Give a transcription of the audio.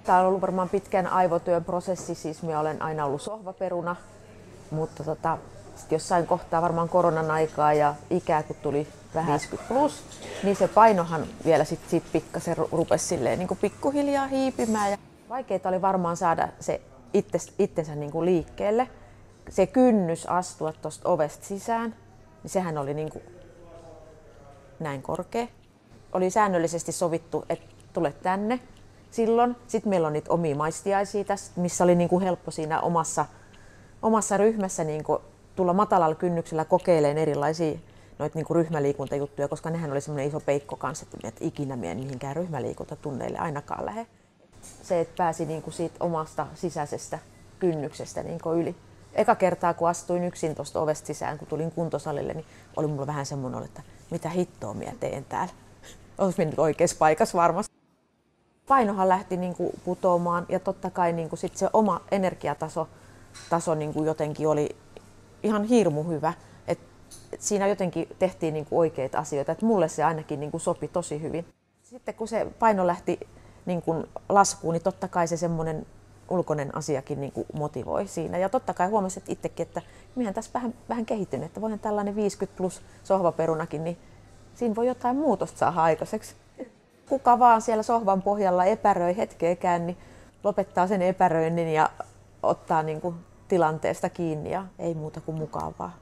Tämä on ollut varmaan pitkän aivotyön prosessi, siis minä olen aina ollut sohvaperuna, mutta sitten jossain kohtaa varmaan koronan aikaa ja ikää kun tuli vähän 50 plus, niin se painohan vielä sit pikkasen rupesi silleen niin kuin pikkuhiljaa hiipimään. Ja vaikeaa oli varmaan saada se itsensä niin kuin liikkeelle. Se kynnys astua tuosta ovesta sisään, niin sehän oli niin kuin näin korkea. Oli säännöllisesti sovittu, että tule tänne silloin. Sitten meillä on niitä omia maistiaisia tässä, missä oli niin kuin helppo siinä omassa ryhmässä niin kuin tulla matalalla kynnyksellä kokeilemaan erilaisia noita niin kuin ryhmäliikuntajuttuja, koska nehän oli semmoinen iso peikko kanssa, että ikinä minä en mihinkään ryhmäliikuntatunneille ainakaan lähde. Se, että pääsi niin kuin siitä omasta sisäisestä kynnyksestä niin kuin yli. Eka kertaa, kun astuin yksin tuosta ovesta sisään, kun tulin kuntosalille, niin oli mulla vähän semmoinen, että mitä hittoa minä teen täällä. Olisi mennyt oikeassa paikassa varmasti. Painohan lähti niin kuin putoamaan ja totta kai niin kuin sit se oma energiataso niin kuin jotenkin oli ihan hirmu hyvä. Et siinä jotenkin tehtiin niin kuin oikeita asioita. Et mulle se ainakin niin kuin sopi tosi hyvin. Sitten kun se paino lähti niin kuin laskuun, niin totta kai se semmoinen ulkoinen asiakin niin kuin motivoi siinä. Ja totta kai huomasin itsekin, että minähän tässä vähän kehittynyt, että voihan tällainen 50 plus sohvaperunakin, niin siinä voi jotain muutosta saada aikaiseksi. Kuka vaan siellä sohvan pohjalla epäröi hetkeäkään, niin lopettaa sen epäröinnin ja ottaa niin kuin tilanteesta kiinni ja ei muuta kuin mukavaa.